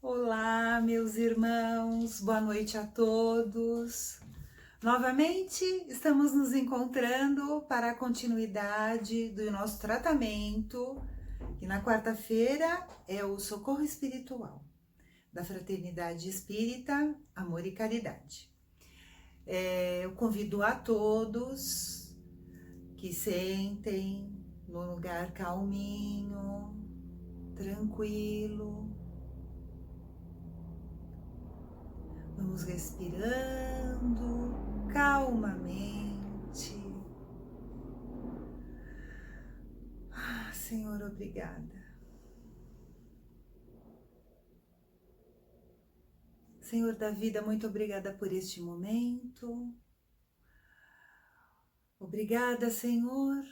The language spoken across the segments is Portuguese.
Olá, meus irmãos, boa noite a todos. Novamente estamos nos encontrando para a continuidade do nosso tratamento, e na quarta-feira é o Socorro Espiritual, da Fraternidade Espírita Amor e Caridade. Eu convido a todos que sentem num lugar calminho, tranquilo. Vamos respirando calmamente. Senhor, obrigada. Senhor da vida, muito obrigada por este momento. Obrigada, Senhor,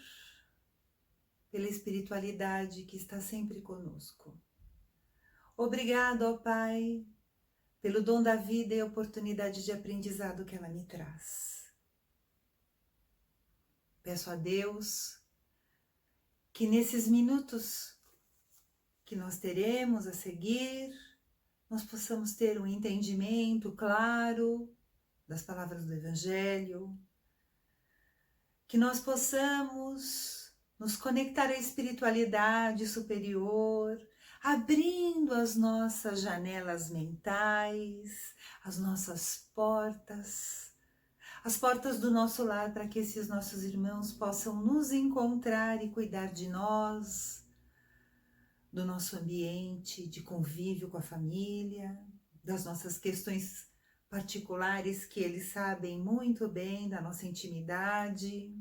pela espiritualidade que está sempre conosco. Obrigada, ó Pai, pelo dom da vida e oportunidade de aprendizado que ela me traz. Peço a Deus que nesses minutos que nós teremos a seguir, nós possamos ter um entendimento claro das palavras do Evangelho, que nós possamos nos conectar à espiritualidade superior, abrindo as nossas janelas mentais, as nossas portas, as portas do nosso lar, para que esses nossos irmãos possam nos encontrar e cuidar de nós, do nosso ambiente de convívio com a família, das nossas questões particulares que eles sabem muito bem, da nossa intimidade.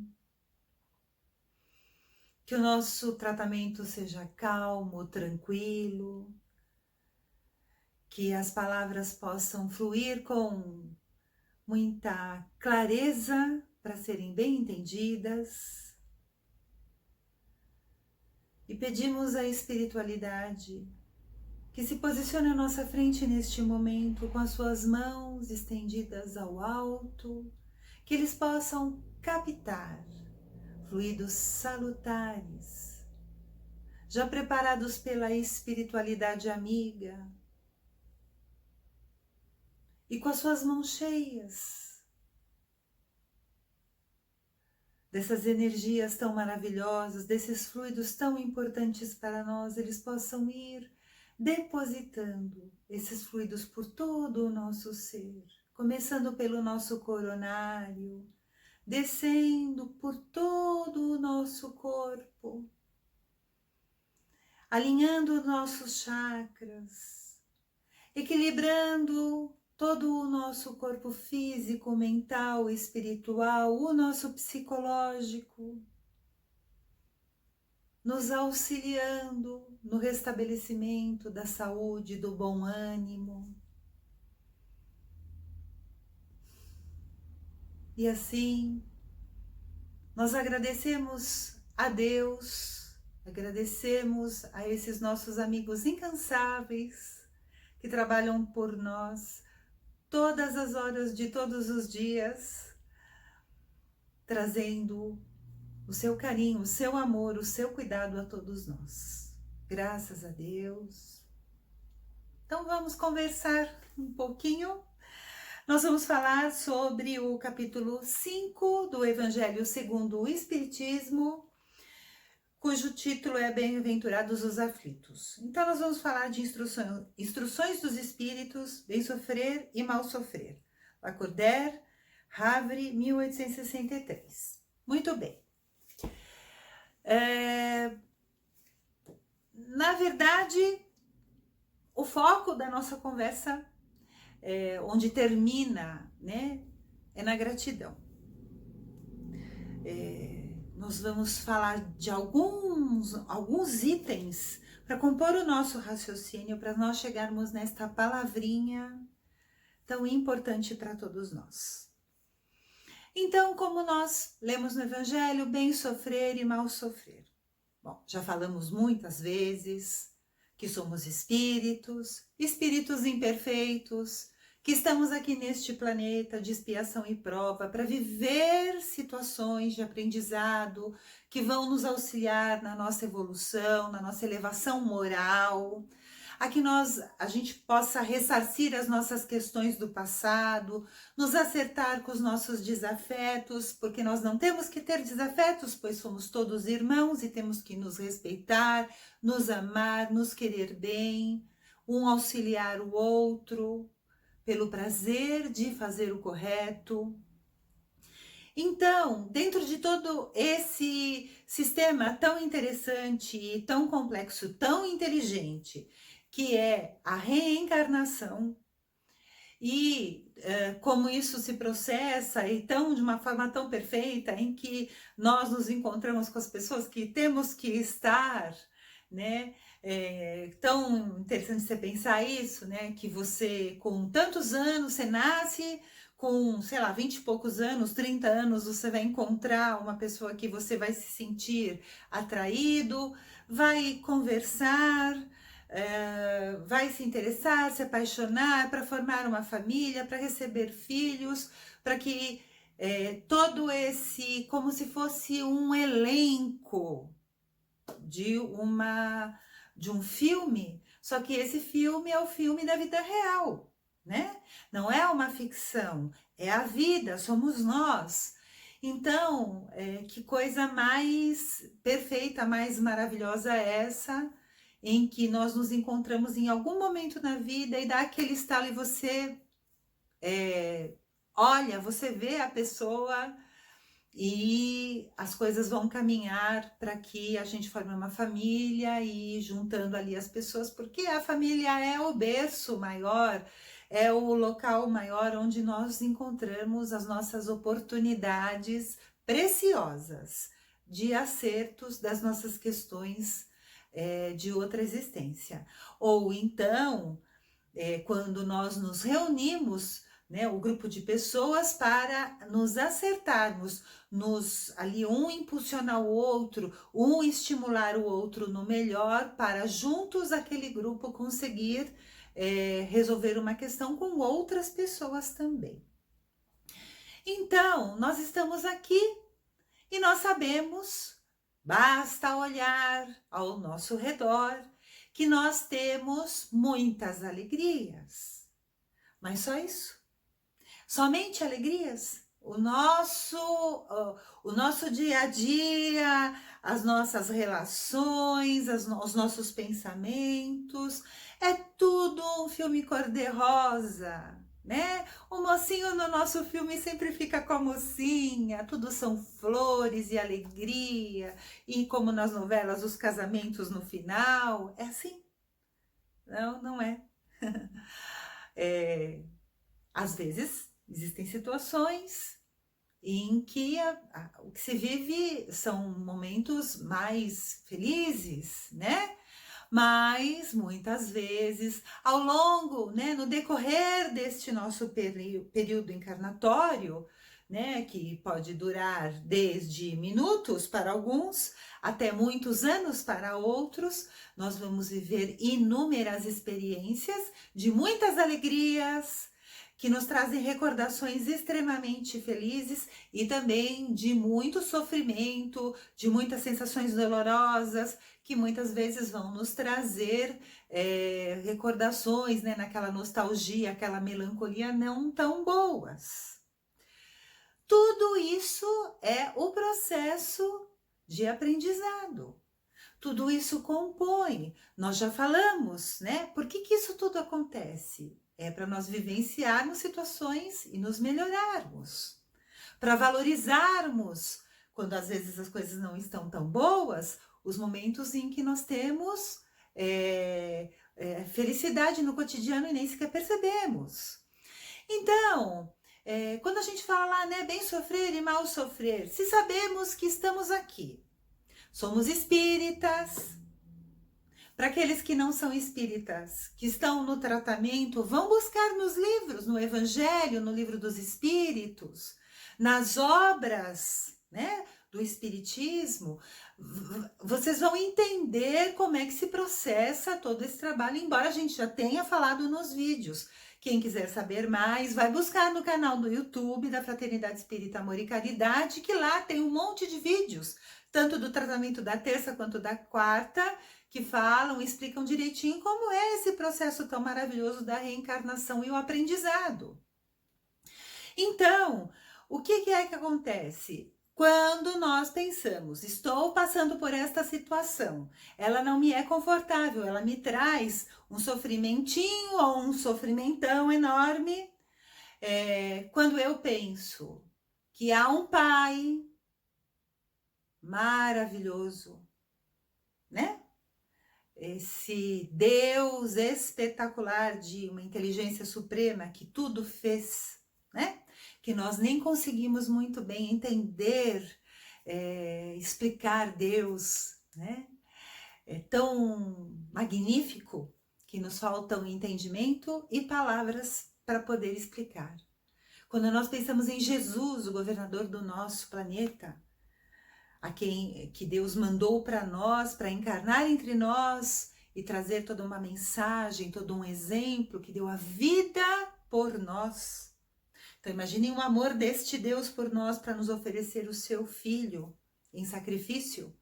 Que o nosso tratamento seja calmo, tranquilo, que as palavras possam fluir com muita clareza para serem bem entendidas. E pedimos à espiritualidade que se posicione à nossa frente neste momento com as suas mãos estendidas ao alto, que eles possam captar fluidos salutares, já preparados pela espiritualidade amiga, e com as suas mãos cheias dessas energias tão maravilhosas, desses fluidos tão importantes para nós, eles possam ir depositando esses fluidos por todo o nosso ser, começando pelo nosso coronário, descendo por todo o nosso corpo, alinhando nossos chakras, equilibrando todo o nosso corpo físico, mental, espiritual, o nosso psicológico, nos auxiliando no restabelecimento da saúde, do bom ânimo. E assim, nós agradecemos a Deus, agradecemos a esses nossos amigos incansáveis que trabalham por nós todas as horas de todos os dias, trazendo o seu carinho, o seu amor, o seu cuidado a todos nós. Graças a Deus. Então vamos conversar um pouquinho. Nós vamos falar sobre o capítulo 5 do Evangelho segundo o Espiritismo, cujo título é Bem-aventurados os aflitos. Então nós vamos falar de instruções dos espíritos, bem sofrer e mal sofrer. Lacordaire, Havre, 1863. Muito bem. Na verdade, o foco da nossa conversa, onde termina, né, é na gratidão. Nós vamos falar de alguns itens para compor o nosso raciocínio, para nós chegarmos nesta palavrinha tão importante para todos nós. Então, como nós lemos no Evangelho, bem sofrer e mal sofrer. Bom, já falamos muitas vezes que somos espíritos imperfeitos, que estamos aqui neste planeta de expiação e prova para viver situações de aprendizado que vão nos auxiliar na nossa evolução, na nossa elevação moral, a que a gente possa ressarcir as nossas questões do passado, nos acertar com os nossos desafetos, porque nós não temos que ter desafetos, pois somos todos irmãos e temos que nos respeitar, nos amar, nos querer bem, um auxiliar o outro, pelo prazer de fazer o correto. Então, dentro de todo esse sistema tão interessante e tão complexo, tão inteligente, que é a reencarnação, e como isso se processa e de uma forma tão perfeita, em que nós nos encontramos com as pessoas que temos que estar, né? Tão interessante você pensar isso, né? Que você, com tantos anos, você nasce com, sei lá, 20 e poucos anos, 30 anos, você vai encontrar uma pessoa que você vai se sentir atraído, vai conversar, vai se interessar, se apaixonar, para formar uma família, para receber filhos, para que todo esse, como se fosse um elenco de um filme, só que esse filme é o filme da vida real, né? Não é uma ficção, é a vida, somos nós. Então, que coisa mais perfeita, mais maravilhosa é essa, em que nós nos encontramos em algum momento na vida e dá aquele estalo e você olha, você vê a pessoa e as coisas vão caminhar para que a gente forme uma família e juntando ali as pessoas, porque a família é o berço maior, é o local maior onde nós encontramos as nossas oportunidades preciosas de acertos das nossas questões de outra existência. Ou então, quando nós nos reunimos, né, o grupo de pessoas, para nos acertarmos, ali um impulsionar o outro, um estimular o outro no melhor, para juntos aquele grupo conseguir resolver uma questão com outras pessoas também. Então, nós estamos aqui e nós sabemos, basta olhar ao nosso redor, que nós temos muitas alegrias. Mas só isso? Somente alegrias? O nosso dia a dia, as nossas relações, os nossos pensamentos, é tudo um filme cor-de-rosa, né? O mocinho no nosso filme sempre fica com a mocinha, tudo são flores e alegria, e como nas novelas, os casamentos no final, é assim? Não, não é. Às vezes, existem situações em que o que se vive são momentos mais felizes, né? Mas muitas vezes, ao longo, né, no decorrer deste nosso período encarnatório, né, que pode durar desde minutos para alguns até muitos anos para outros, nós vamos viver inúmeras experiências de muitas alegrias, que nos trazem recordações extremamente felizes e também de muito sofrimento, de muitas sensações dolorosas, que muitas vezes vão nos trazer recordações, né, naquela nostalgia, aquela melancolia não tão boas. Tudo isso é o processo de aprendizado. Tudo isso compõe. Nós já falamos, né? Por que isso tudo acontece? É para nós vivenciarmos situações e nos melhorarmos. Para valorizarmos, quando às vezes as coisas não estão tão boas, os momentos em que nós temos felicidade no cotidiano e nem sequer percebemos. Então, quando a gente fala lá, né, bem sofrer e mal sofrer, se sabemos que estamos aqui, somos espíritas. Para aqueles que não são espíritas, que estão no tratamento, vão buscar nos livros, no Evangelho, no Livro dos Espíritos, nas obras, né, do Espiritismo. Vocês vão entender como é que se processa todo esse trabalho, embora a gente já tenha falado nos vídeos. Quem quiser saber mais, vai buscar no canal do YouTube da Fraternidade Espírita Amor e Caridade, que lá tem um monte de vídeos, tanto do tratamento da terça quanto da quarta, que falam, explicam direitinho como é esse processo tão maravilhoso da reencarnação e o aprendizado. Então, o que é que acontece? Quando nós pensamos, estou passando por esta situação, ela não me é confortável, ela me traz um sofrimentinho ou um sofrimentão enorme. Quando eu penso que há um pai maravilhoso, né? Esse Deus espetacular de uma inteligência suprema que tudo fez, né? Que nós nem conseguimos muito bem entender, explicar Deus, né? É tão magnífico que nos faltam entendimento e palavras para poder explicar. Quando nós pensamos em Jesus, o governador do nosso planeta, a quem que Deus mandou para nós, para encarnar entre nós e trazer toda uma mensagem, todo um exemplo, que deu a vida por nós. Então imaginem o amor deste Deus por nós para nos oferecer o seu Filho em sacrifício.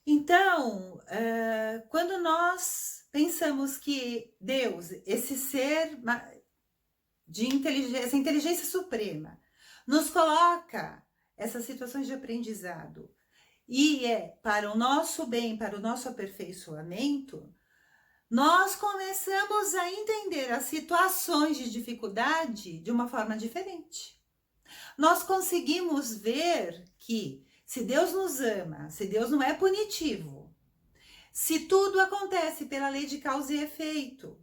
Então, quando nós pensamos que Deus, esse ser de inteligência, essa inteligência suprema, nos coloca essas situações de aprendizado e é para o nosso bem, para o nosso aperfeiçoamento, nós começamos a entender as situações de dificuldade de uma forma diferente. Nós conseguimos ver que se Deus nos ama, se Deus não é punitivo, se tudo acontece pela lei de causa e efeito,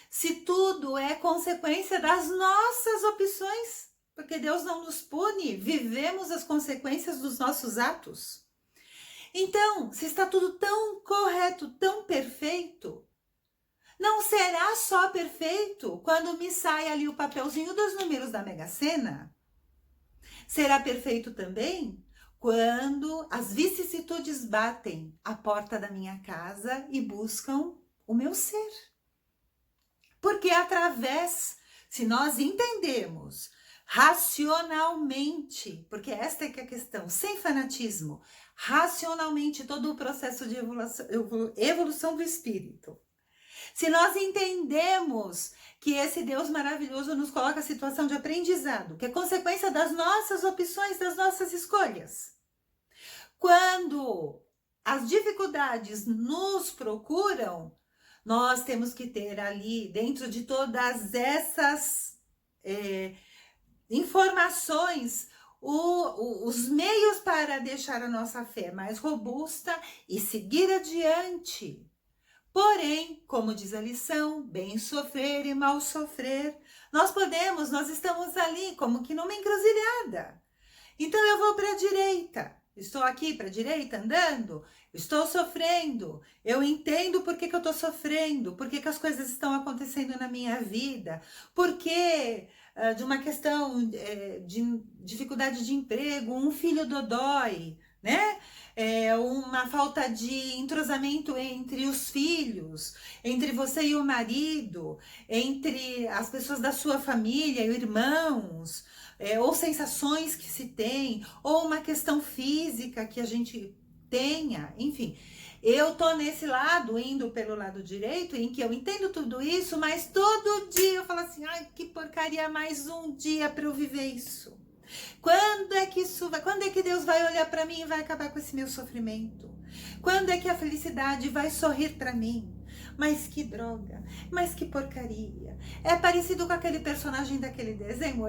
se tudo é consequência das nossas opções, porque Deus não nos pune, vivemos as consequências dos nossos atos. Então, se está tudo tão correto, tão perfeito, não será só perfeito quando me sai ali o papelzinho dos números da Mega Sena? Será perfeito também quando as vicissitudes batem à porta da minha casa e buscam o meu ser. Porque se nós entendemos racionalmente, porque esta é que é a questão, sem fanatismo, racionalmente todo o processo de evolução do espírito. Se nós entendemos que esse Deus maravilhoso nos coloca a situação de aprendizado, que é consequência das nossas opções, das nossas escolhas. Quando as dificuldades nos procuram, nós temos que ter ali, dentro de todas essas informações, os meios para deixar a nossa fé mais robusta e seguir adiante. Porém, como diz a lição, bem sofrer e mal sofrer, nós estamos ali como que numa encruzilhada. Então eu vou para a direita, estou aqui para a direita andando, estou sofrendo, eu entendo por que eu estou sofrendo, por que as coisas estão acontecendo na minha vida, porque de uma questão de dificuldade de emprego, um filho dodói, né? Uma falta de entrosamento entre os filhos, entre você e o marido, entre as pessoas da sua família, irmãos, ou sensações que se tem, ou uma questão física que a gente tenha, enfim. Eu tô nesse lado, indo pelo lado direito, em que eu entendo tudo isso, mas todo dia eu falo assim, ai, que porcaria, mais um dia para eu viver isso. Quando é que Deus vai olhar para mim e vai acabar com esse meu sofrimento? Quando é que a felicidade vai sorrir para mim? Mas que droga, mas que porcaria. É parecido com aquele personagem daquele desenho.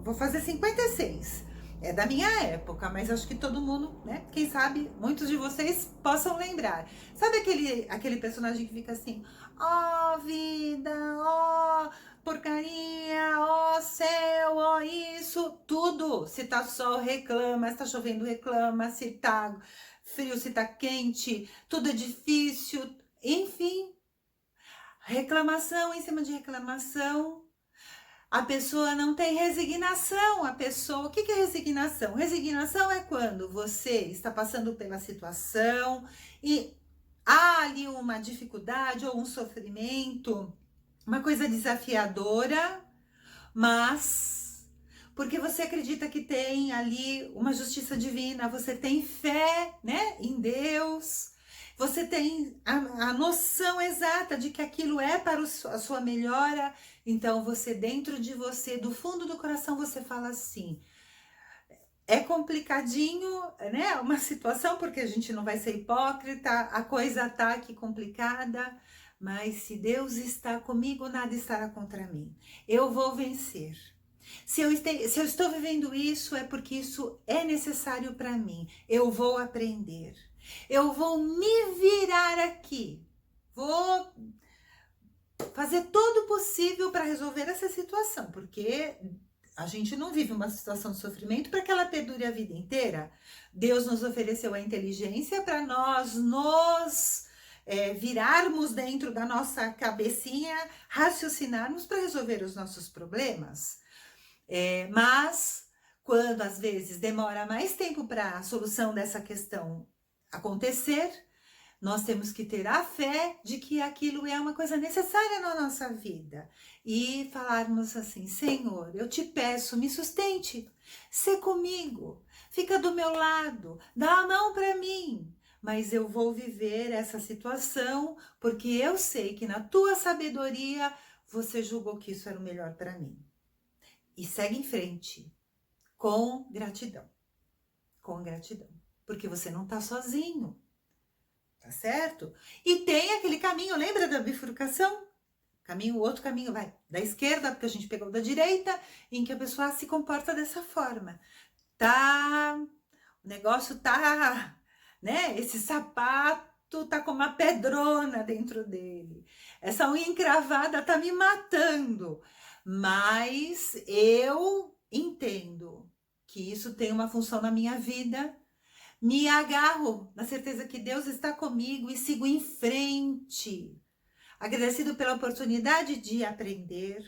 Vou fazer 56. É da minha época, mas acho que todo mundo, né? Quem sabe, muitos de vocês possam lembrar. Sabe aquele personagem que fica assim, ó vida, ó porcaria, ó céu, ó isso, tudo. Se tá sol, reclama, se tá chovendo, reclama, se tá frio, se tá quente, tudo é difícil, enfim. Reclamação em cima de reclamação. A pessoa não tem resignação. O que é resignação? Resignação é quando você está passando pela situação e há ali uma dificuldade ou um sofrimento, uma coisa desafiadora, mas porque você acredita que tem ali uma justiça divina, você tem fé, né, em Deus, você tem a noção exata de que aquilo é para a sua melhora, então você dentro de você, do fundo do coração, você fala assim, é complicadinho, né, uma situação, porque a gente não vai ser hipócrita, a coisa tá aqui complicada, mas se Deus está comigo, nada estará contra mim. Eu vou vencer. Se eu estou vivendo isso, é porque isso é necessário para mim. Eu vou aprender. Eu vou me virar aqui. Vou fazer todo o possível para resolver essa situação, porque a gente não vive uma situação de sofrimento para que ela perdure a vida inteira. Deus nos ofereceu a inteligência para nós nos virarmos dentro da nossa cabecinha, raciocinarmos para resolver os nossos problemas. Mas, quando às vezes demora mais tempo para a solução dessa questão acontecer, nós temos que ter a fé de que aquilo é uma coisa necessária na nossa vida. E falarmos assim, Senhor, eu te peço, me sustente, sê comigo, fica do meu lado, dá a mão para mim. Mas eu vou viver essa situação porque eu sei que na tua sabedoria você julgou que isso era o melhor para mim. E segue em frente, com gratidão. Com gratidão. Porque você não está sozinho. Tá certo? E tem aquele caminho, lembra da bifurcação? O outro caminho vai da esquerda, porque a gente pegou da direita, em que a pessoa se comporta dessa forma. O negócio tá, né? Esse sapato tá com uma pedrona dentro dele. Essa unha encravada tá me matando. Mas eu entendo que isso tem uma função na minha vida. Me agarro na certeza que Deus está comigo e sigo em frente. Agradecido pela oportunidade de aprender.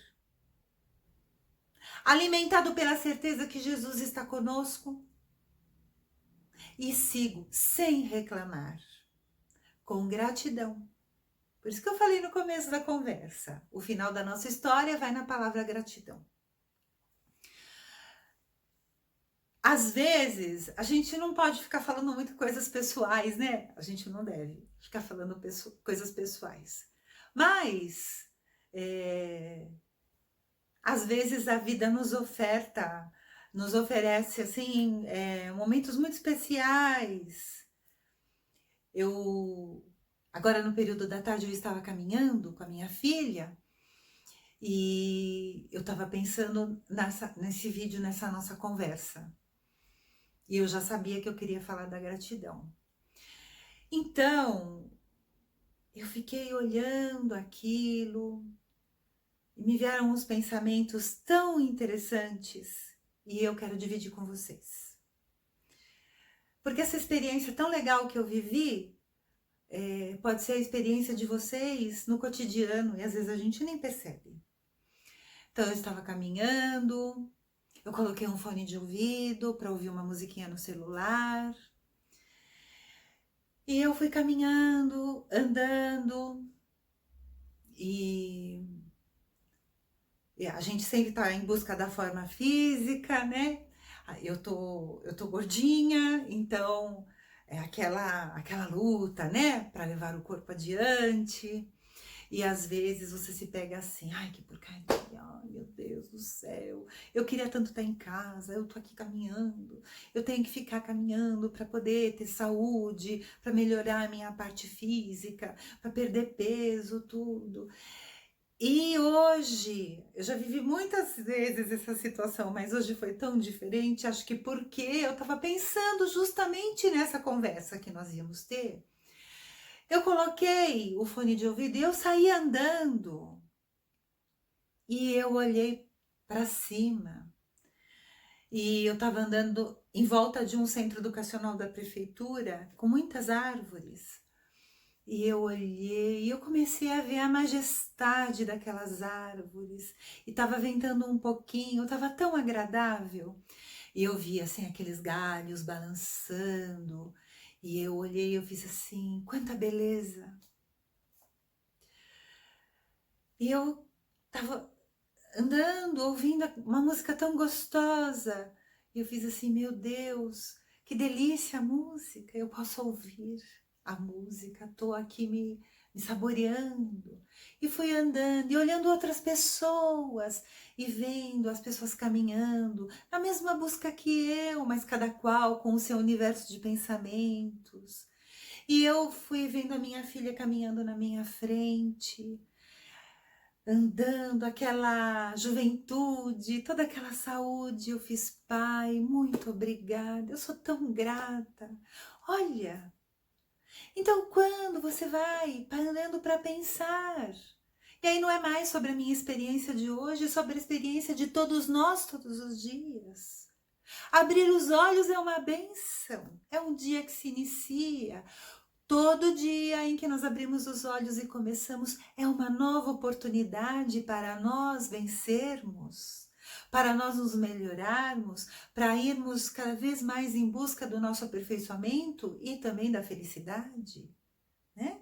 Alimentado pela certeza que Jesus está conosco. E sigo sem reclamar. Com gratidão. Por isso que eu falei no começo da conversa. O final da nossa história vai na palavra gratidão. Às vezes, a gente não pode ficar falando muito coisas pessoais, né? A gente não deve ficar falando coisas pessoais. Mas, às vezes a vida nos oferece, assim, momentos muito especiais. Agora no período da tarde, eu estava caminhando com a minha filha e eu estava pensando nesse vídeo, nessa nossa conversa. E eu já sabia que eu queria falar da gratidão. Então, eu fiquei olhando aquilo e me vieram uns pensamentos tão interessantes e eu quero dividir com vocês. Porque essa experiência tão legal que eu vivi pode ser a experiência de vocês no cotidiano e às vezes a gente nem percebe. Então, eu estava caminhando, eu coloquei um fone de ouvido para ouvir uma musiquinha no celular. E eu fui caminhando, andando, e a gente sempre tá em busca da forma física, né? Eu tô gordinha, então é aquela luta, né? Para levar o corpo adiante. E às vezes você se pega assim, ai que porcaria, ai meu Deus do céu, eu queria tanto estar em casa, eu tô aqui caminhando, eu tenho que ficar caminhando para poder ter saúde, para melhorar a minha parte física, para perder peso, tudo. E hoje, eu já vivi muitas vezes essa situação, mas hoje foi tão diferente, acho que porque eu estava pensando justamente nessa conversa que nós íamos ter. Eu coloquei o fone de ouvido e eu saí andando. E eu olhei para cima. E eu estava andando em volta de um centro educacional da prefeitura, com muitas árvores. E eu olhei e eu comecei a ver a majestade daquelas árvores. E estava ventando um pouquinho, estava tão agradável. E eu vi assim aqueles galhos balançando. E eu olhei e eu fiz assim, quanta beleza. E eu tava andando, ouvindo uma música tão gostosa. E eu fiz assim, meu Deus, que delícia a música, eu posso ouvir a música, estou aqui me saboreando. E fui andando e olhando outras pessoas e vendo as pessoas caminhando na mesma busca que eu, mas cada qual com o seu universo de pensamentos. E eu fui vendo a minha filha caminhando na minha frente, andando, aquela juventude, toda aquela saúde. Eu fiz, pai, muito obrigada, eu sou tão grata. Olha, então quando você vai parando para pensar, e aí não é mais sobre a minha experiência de hoje, é sobre a experiência de todos nós todos os dias. Abrir os olhos é uma bênção, é um dia que se inicia. Todo dia em que nós abrimos os olhos e começamos é uma nova oportunidade para nós vencermos, para nós nos melhorarmos, para irmos cada vez mais em busca do nosso aperfeiçoamento e também da felicidade, né?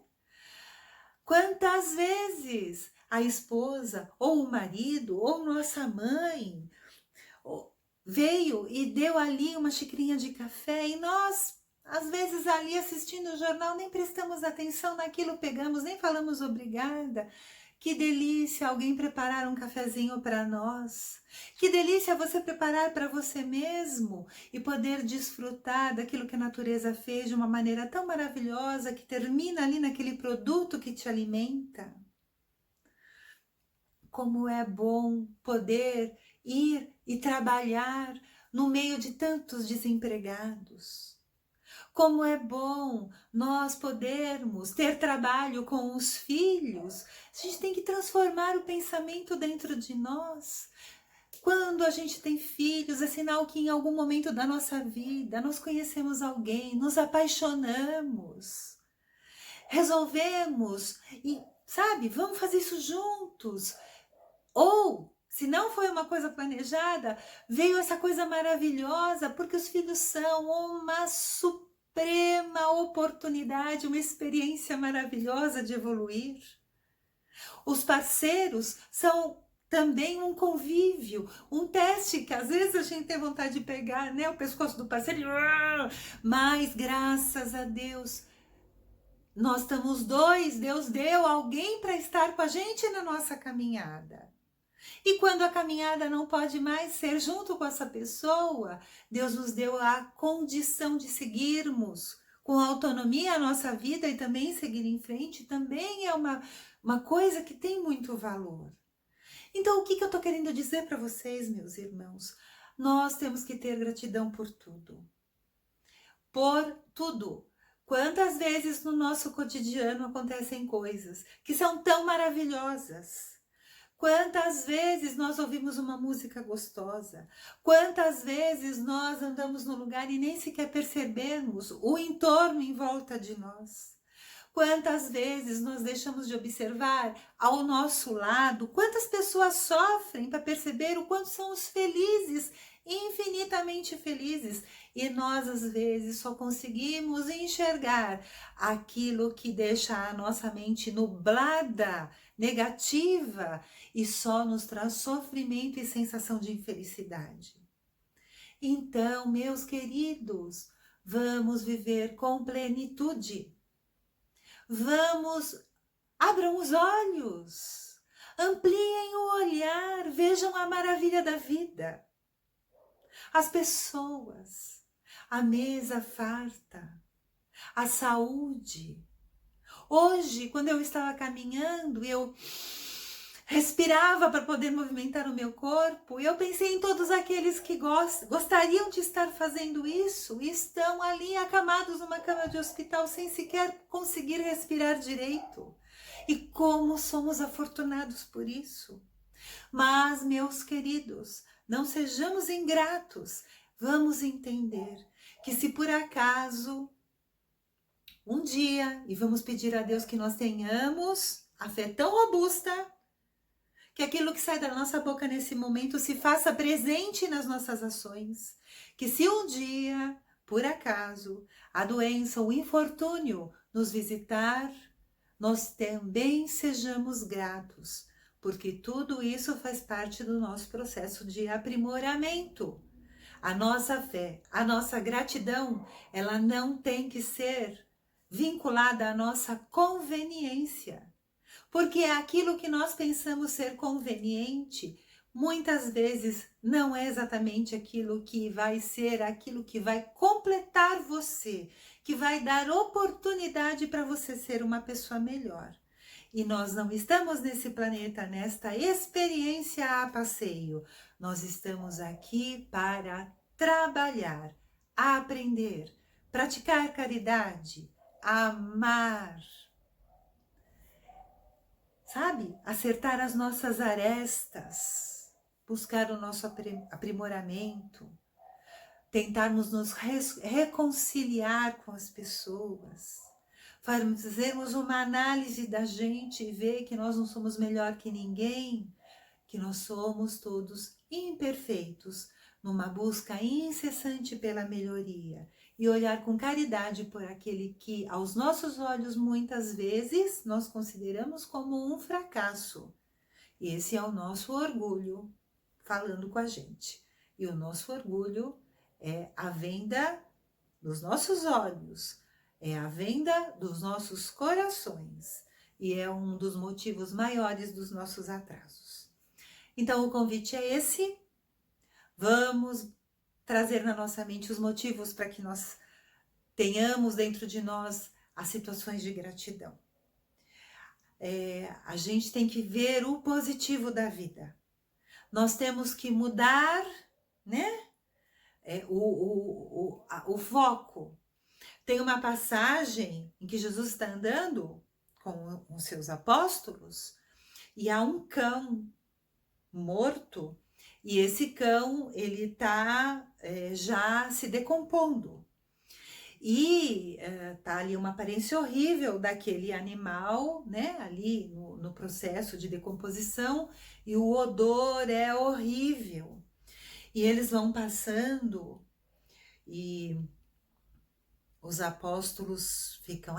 Quantas vezes a esposa ou o marido ou nossa mãe veio e deu ali uma xicrinha de café e nós, às vezes ali assistindo o jornal, nem prestamos atenção naquilo, pegamos, nem falamos obrigada. Que delícia alguém preparar um cafezinho para nós. Que delícia você preparar para você mesmo e poder desfrutar daquilo que a natureza fez de uma maneira tão maravilhosa que termina ali naquele produto que te alimenta. Como é bom poder ir e trabalhar no meio de tantos desempregados. Como é bom nós podermos ter trabalho com os filhos. A gente tem que transformar o pensamento dentro de nós. Quando a gente tem filhos, é sinal que em algum momento da nossa vida nós conhecemos alguém, nos apaixonamos, resolvemos e, sabe, vamos fazer isso juntos. Ou, se não foi uma coisa planejada, veio essa coisa maravilhosa, porque os filhos são uma suprema oportunidade, uma experiência maravilhosa de evoluir. Os parceiros são também um convívio, um teste que às vezes a gente tem vontade de pegar, né, o pescoço do parceiro, mas graças a Deus, nós estamos dois, Deus deu alguém para estar com a gente na nossa caminhada. E quando a caminhada não pode mais ser junto com essa pessoa, Deus nos deu a condição de seguirmos com autonomia a nossa vida e também seguir em frente, também é uma coisa que tem muito valor. Então, o que eu estou querendo dizer para vocês, meus irmãos? Nós temos que ter gratidão por tudo. Por tudo. Quantas vezes no nosso cotidiano acontecem coisas que são tão maravilhosas? Quantas vezes nós ouvimos uma música gostosa? Quantas vezes nós andamos no lugar e nem sequer percebemos o entorno em volta de nós? Quantas vezes nós deixamos de observar ao nosso lado quantas pessoas sofrem para perceber o quanto são os felizes, infinitamente felizes, e nós às vezes só conseguimos enxergar aquilo que deixa a nossa mente nublada, negativa, e só nos traz sofrimento e sensação de infelicidade. Então, meus queridos, vamos viver com plenitude. Vamos, abram os olhos, ampliem o olhar, vejam a maravilha da vida. As pessoas, a mesa farta, a saúde. Hoje, quando eu estava caminhando, eu respirava para poder movimentar o meu corpo. Eu pensei em todos aqueles que gostariam de estar fazendo isso e estão ali acamados numa cama de hospital sem sequer conseguir respirar direito. E como somos afortunados por isso. Mas, meus queridos, não sejamos ingratos. Vamos entender que se por acaso um dia, e vamos pedir a Deus que nós tenhamos a fé tão robusta, que aquilo que sai da nossa boca nesse momento se faça presente nas nossas ações. Que se um dia, por acaso, a doença ou o infortúnio nos visitar, nós também sejamos gratos, porque tudo isso faz parte do nosso processo de aprimoramento. A nossa fé, a nossa gratidão, ela não tem que ser vinculada à nossa conveniência. Porque aquilo que nós pensamos ser conveniente, muitas vezes não é exatamente aquilo que vai ser, aquilo que vai completar você, que vai dar oportunidade para você ser uma pessoa melhor. E nós não estamos nesse planeta, nesta experiência a passeio. Nós estamos aqui para trabalhar, aprender, praticar caridade, amar, sabe? Acertar as nossas arestas, buscar o nosso aprimoramento, tentarmos nos reconciliar com as pessoas, fazermos uma análise da gente e ver que nós não somos melhor que ninguém, que nós somos todos imperfeitos, numa busca incessante pela melhoria, e olhar com caridade por aquele que, aos nossos olhos, muitas vezes, nós consideramos como um fracasso. E esse é o nosso orgulho falando com a gente. E o nosso orgulho é a venda dos nossos olhos, é a venda dos nossos corações. E é um dos motivos maiores dos nossos atrasos. Então, o convite é esse. Vamos trazer na nossa mente os motivos para que nós tenhamos dentro de nós as situações de gratidão. A gente tem que ver o positivo da vida. Nós temos que mudar, né? O foco. Tem uma passagem em que Jesus está andando com os seus apóstolos e há um cão morto, e esse cão, ele está já se decompondo. E tá ali uma aparência horrível daquele animal, né? Ali no processo de decomposição, e o odor é horrível. E eles vão passando e os apóstolos ficam,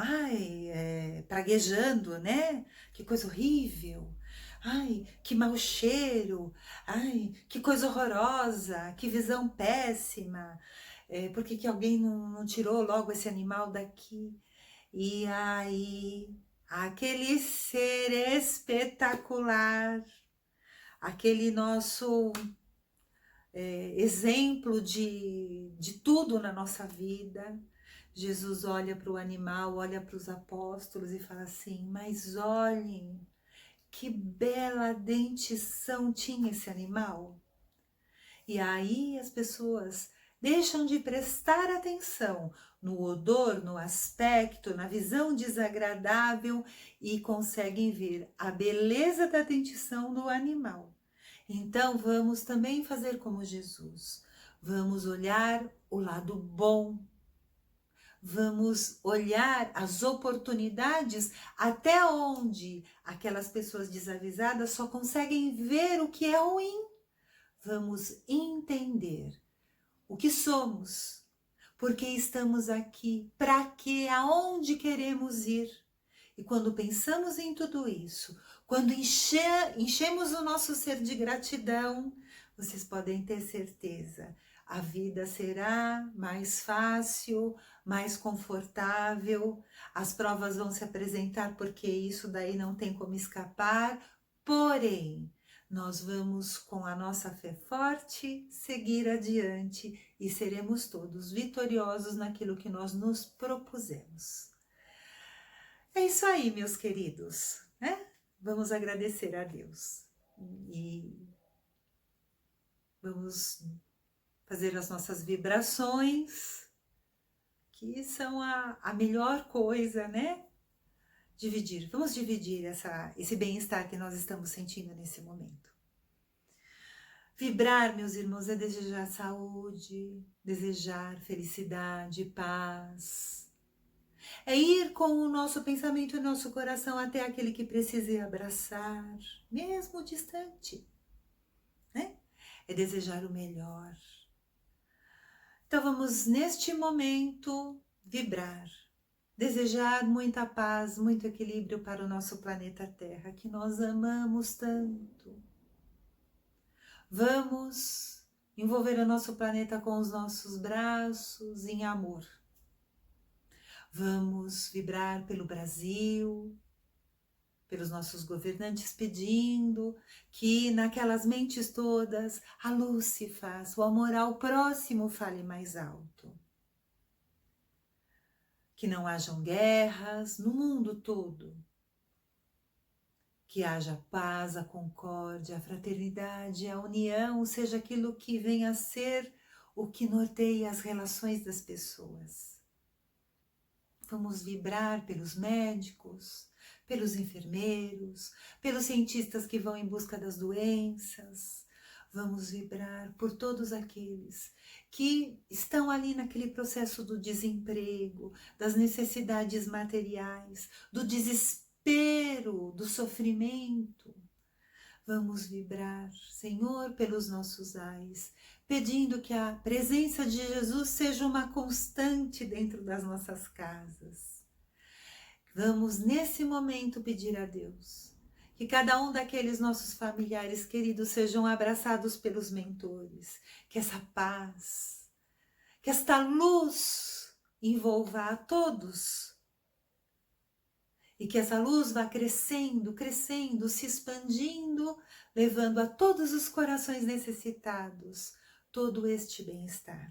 praguejando, né? Que coisa horrível. Ai, que mau cheiro. Ai, que coisa horrorosa. Que visão péssima. Por que alguém não tirou logo esse animal daqui? E aí, aquele ser espetacular, aquele nosso exemplo de tudo na nossa vida, Jesus olha para o animal, olha para os apóstolos e fala assim, mas olhem, que bela dentição tinha esse animal. E aí as pessoas deixam de prestar atenção no odor, no aspecto, na visão desagradável e conseguem ver a beleza da dentição do animal. Então vamos também fazer como Jesus. Vamos olhar o lado bom. Vamos olhar as oportunidades até onde aquelas pessoas desavisadas só conseguem ver o que é ruim. Vamos entender o que somos, por que estamos aqui, para quê, aonde queremos ir. E quando pensamos em tudo isso, quando enchemos o nosso ser de gratidão, vocês podem ter certeza, a vida será mais fácil, mais confortável, as provas vão se apresentar porque isso daí não tem como escapar, porém, nós vamos, com a nossa fé forte, seguir adiante e seremos todos vitoriosos naquilo que nós nos propusemos. É isso aí, meus queridos, né? Vamos agradecer a Deus e vamos fazer as nossas vibrações, que são a melhor coisa, né? Vamos dividir esse bem-estar que nós estamos sentindo nesse momento. Vibrar, meus irmãos, é desejar saúde, desejar felicidade, paz. É ir com o nosso pensamento e o nosso coração até aquele que precisa abraçar, mesmo distante, né? É desejar o melhor. Então vamos, neste momento, vibrar desejar muita paz, muito equilíbrio para o nosso planeta Terra, que nós amamos tanto. Vamos envolver o nosso planeta com os nossos braços em amor. Vamos vibrar pelo Brasil, pelos nossos governantes, pedindo que naquelas mentes todas a luz se faça, o amor ao próximo fale mais alto. Que não hajam guerras no mundo todo. Que haja paz, a concórdia, a fraternidade, a união, seja aquilo que venha a ser o que norteia as relações das pessoas. Vamos vibrar pelos médicos, pelos enfermeiros, pelos cientistas que vão em busca das doenças. Vamos vibrar por todos aqueles que estão ali naquele processo do desemprego, das necessidades materiais, do desespero, do sofrimento. Vamos vibrar, Senhor, pelos nossos ais, pedindo que a presença de Jesus seja uma constante dentro das nossas casas. Vamos, nesse momento, pedir a Deus que cada um daqueles nossos familiares queridos sejam abraçados pelos mentores, que essa paz, que esta luz envolva a todos e que essa luz vá crescendo, crescendo, se expandindo, levando a todos os corações necessitados todo este bem-estar.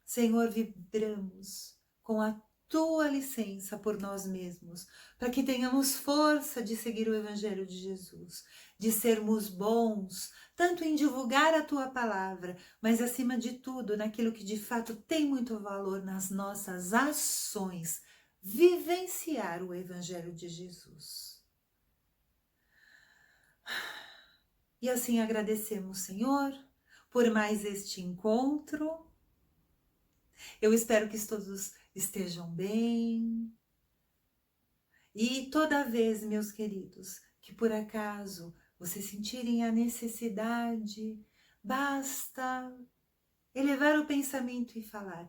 Senhor, vibramos com a Tua licença por nós mesmos, para que tenhamos força de seguir o Evangelho de Jesus, de sermos bons, tanto em divulgar a Tua palavra, mas acima de tudo, naquilo que de fato tem muito valor nas nossas ações, vivenciar o Evangelho de Jesus. E assim agradecemos, Senhor, por mais este encontro. Eu espero que todos estejam bem. E toda vez, meus queridos, que por acaso vocês sentirem a necessidade, basta elevar o pensamento e falar: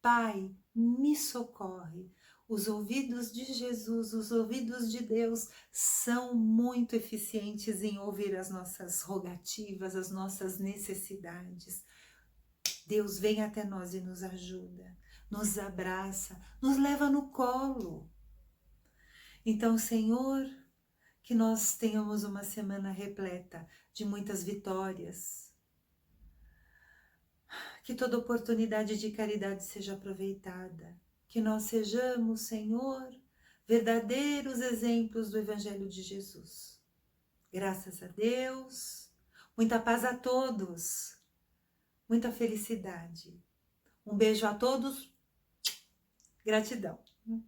Pai, me socorre. Os ouvidos de Jesus, os ouvidos de Deus são muito eficientes em ouvir as nossas rogativas, as nossas necessidades. Deus vem até nós e nos ajuda, nos abraça, nos leva no colo. Então, Senhor, que nós tenhamos uma semana repleta de muitas vitórias, que toda oportunidade de caridade seja aproveitada, que nós sejamos, Senhor, verdadeiros exemplos do Evangelho de Jesus. Graças a Deus, muita paz a todos, muita felicidade. Um beijo a todos, gratidão.